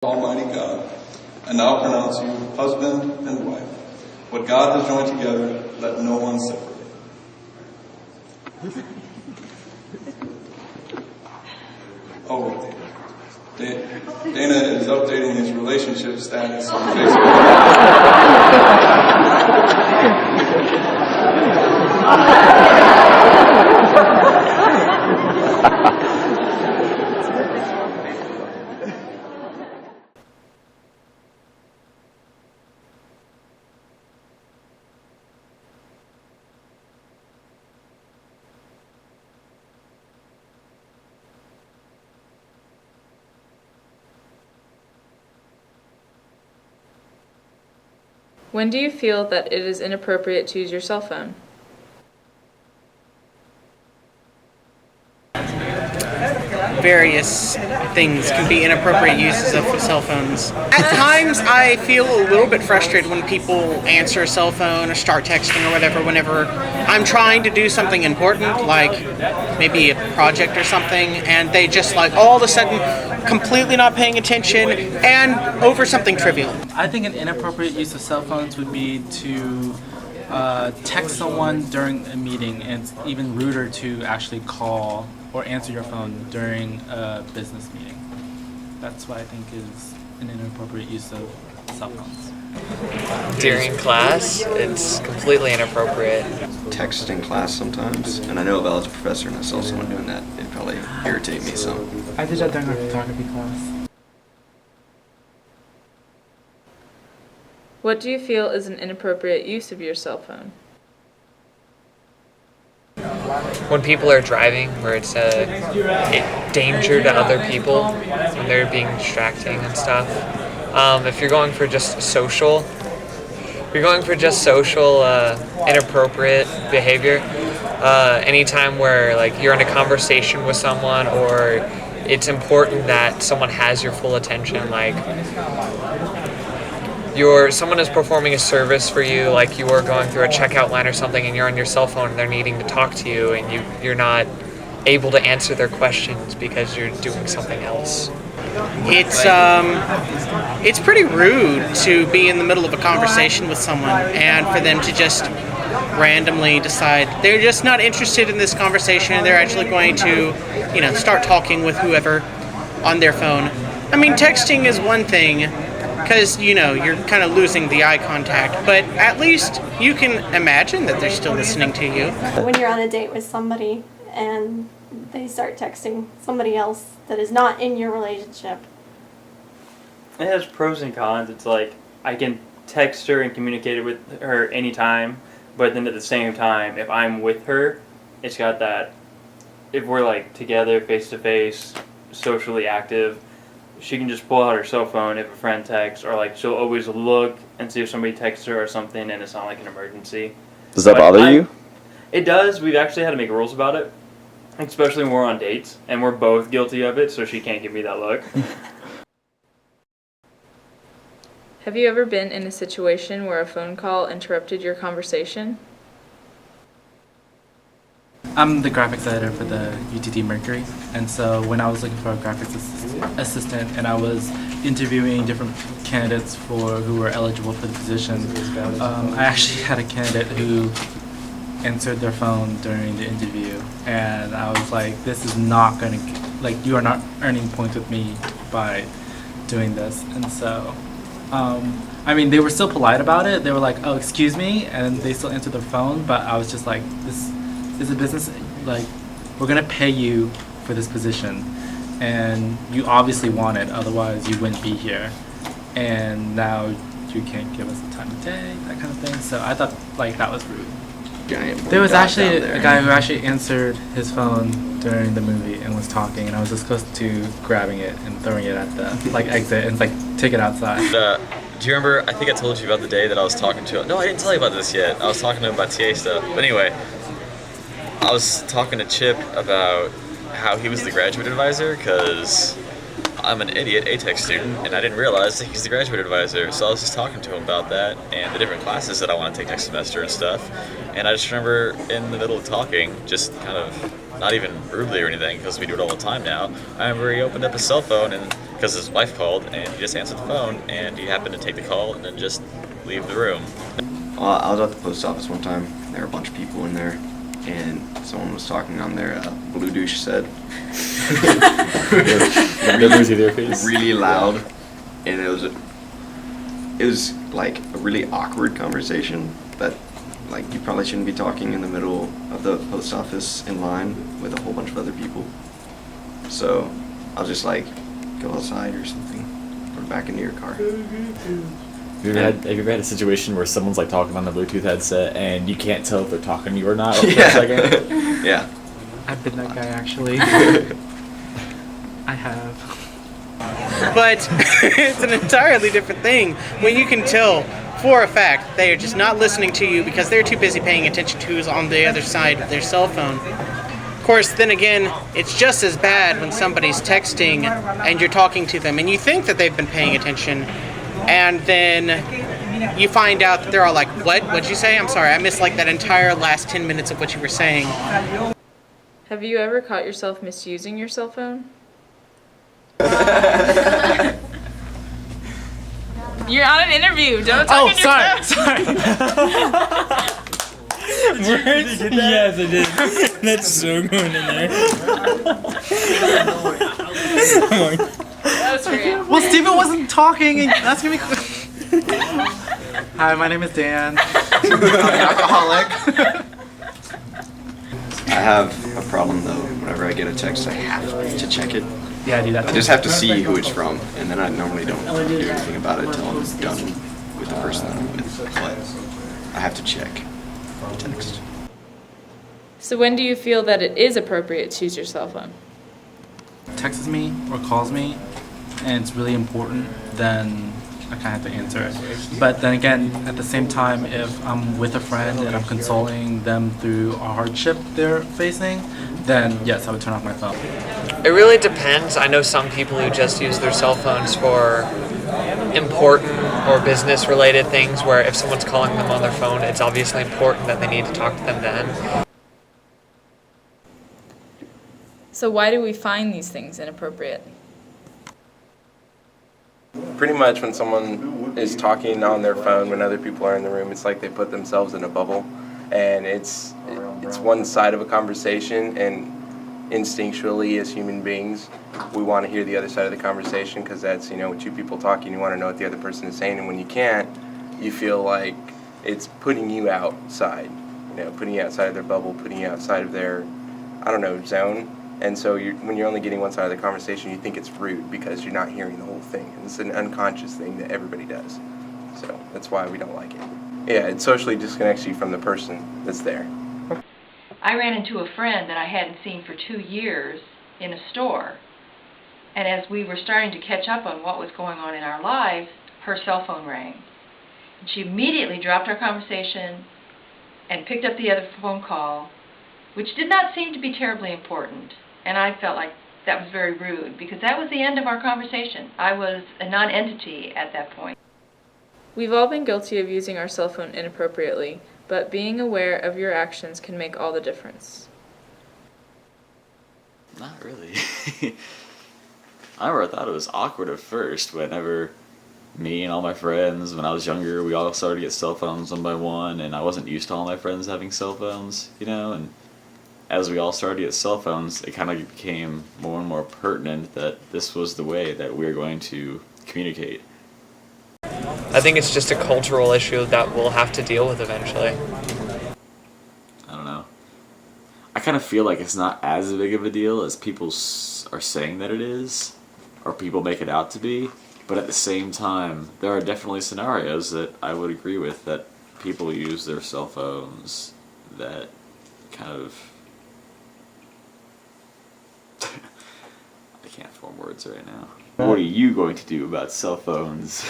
Almighty God, and now pronounce you husband and wife. What God has joined together, let no one separate. Oh, Dana is updating his relationship status on When do you feel that it is inappropriate to use your cell phone? Various things can be inappropriate uses of cell phones. At times, I feel a little bit frustrated when people answer a cell phone or start texting or whatever whenever I'm trying to do something important, like maybe a project or something, and they just like all of a sudden completely not paying attention and over something trivial. I think an inappropriate use of cell phones would be to text someone during a meeting, and it's even ruder to actually call or answer your phone during a business meeting. That's what I think is an inappropriate use of cell phones. During class, it's completely inappropriate. Text in class sometimes, and I know if I was a professor and I saw someone doing that, it'd probably irritate me some. I did that during our photography class. What do you feel is an inappropriate use of your cell phone? When people are driving, where it's a danger to other people, when they're being distracting and stuff. If you're going for just social, inappropriate behavior, anytime where like you're in a conversation with someone or it's important that someone has your full attention, like someone is performing a service for you, like you are going through a checkout line or something and you're on your cell phone and they're needing to talk to you and you're not able to answer their questions because you're doing something else. It's pretty rude to be in the middle of a conversation with someone and for them to just randomly decide they're just not interested in this conversation. They're actually going to, start talking with whoever on their phone. I mean, texting is one thing because, you're kind of losing the eye contact, but at least you can imagine that they're still listening to you. When you're on a date with somebody and they start texting somebody else that is not in your relationship. It has pros and cons. It's like I can text her and communicate with her anytime, but then at the same time, if I'm with her, it's got that, if we're like together face to face, socially active, she can just pull out her cell phone if a friend texts, or like she'll always look and see if somebody texts her or something and it's not like an emergency. Does that bother you? It does. We've actually had to make rules about it, especially when we're on dates and we're both guilty of it, so she can't give me that look. Have you ever been in a situation where a phone call interrupted your conversation? I'm the graphics editor for the UTD Mercury, and so when I was looking for a graphics assistant and I was interviewing different candidates who were eligible for the position, I actually had a candidate who answered their phone during the interview, and I was like, this is not going to, you are not earning points with me by doing this. And so, they were still polite about it. They were like, oh, excuse me, and they still answered their phone, but I was just like, this is a business, we're going to pay you for this position, and you obviously want it, otherwise you wouldn't be here, and now you can't give us the time of day, that kind of thing. So I thought that was rude. There was actually a guy who actually answered his phone during the movie and was talking, and I was just close to grabbing it and throwing it at the exit and take it outside. Do you remember, I think I told you about the day that I was talking to him. No, I didn't tell you about this yet. I was talking to him about TA stuff. But anyway, I was talking to Chip about how he was the graduate advisor, because I'm an idiot ATEX student and I didn't realize that he's the graduate advisor. So I was just talking to him about that and the different classes that I want to take next semester and stuff. And I just remember in the middle of talking, just kind of not even rudely or anything, because we do it all the time now, I remember he opened up his cell phone and because his wife called and he just answered the phone and he happened to take the call and then just leave the room. I was at the post office one time. There were a bunch of people in there, and someone was talking on their blue douche set. Really loud, and it was like a really awkward conversation that like you probably shouldn't be talking in the middle of the post office in line with a whole bunch of other people. So I'll just like go outside or something, or back into your car. Have you ever had a situation where someone's like talking on the Bluetooth headset and you can't tell if they're talking to you or not for a second? Yeah. I've been that guy actually. I have. But it's an entirely different thing when you can tell for a fact they are just not listening to you because they're too busy paying attention to who's on the other side of their cell phone. Of course, then again, it's just as bad when somebody's texting and you're talking to them and you think that they've been paying attention, and then you find out that they're all like, "What? What'd you say? I'm sorry, I missed like that entire last 10 minutes of what you were saying." Have you ever caught yourself misusing your cell phone? You're on an interview. Don't talk in your phone. Sorry. Words? Yes, I did. That's so going in there. That was great. Well, Steven wasn't talking and asking me questions. Hi, my name is Dan. I'm an alcoholic. I have a problem though. Whenever I get a text, I have to check it. Yeah, I do that. I just have to see who it's from, and then I normally don't do anything about it until I'm done with the person that I'm with. But I have to check the text. So when do you feel that it is appropriate to use your cell phone? Texts me or calls me, and it's really important, then I kind of have to answer it. But then again, at the same time, if I'm with a friend and I'm consoling them through a hardship they're facing, then yes, I would turn off my phone. It really depends. I know some people who just use their cell phones for important or business related things where if someone's calling them on their phone, it's obviously important that they need to talk to them then. So why do we find these things inappropriate? Pretty much when someone is talking on their phone when other people are in the room, it's like they put themselves in a bubble, and it's one side of a conversation, and instinctually as human beings we want to hear the other side of the conversation because that's, two people talking, you want to know what the other person is saying, and when you can't, you feel like it's putting you outside, putting you outside of their bubble, putting you outside of their, zone. And so when you're only getting one side of the conversation, you think it's rude because you're not hearing the whole thing. And it's an unconscious thing that everybody does. So that's why we don't like it. Yeah, it socially disconnects you from the person that's there. I ran into a friend that I hadn't seen for 2 years in a store. And as we were starting to catch up on what was going on in our lives, her cell phone rang. And she immediately dropped our conversation and picked up the other phone call, which did not seem to be terribly important. And I felt like that was very rude because that was the end of our conversation. I was a non-entity at that point. We've all been guilty of using our cell phone inappropriately, but being aware of your actions can make all the difference. Not really. I never thought it was awkward at first whenever me and all my friends, when I was younger, we all started to get cell phones one by one, and I wasn't used to all my friends having cell phones, and as we all started to get cell phones, it kind of became more and more pertinent that this was the way that we were going to communicate. I think it's just a cultural issue that we'll have to deal with eventually. I don't know. I kind of feel like it's not as big of a deal as people are saying that it is, or people make it out to be, but at the same time, there are definitely scenarios that I would agree with that people use their cell phones that kind of... I can't form words right now. What are you going to do about cell phones?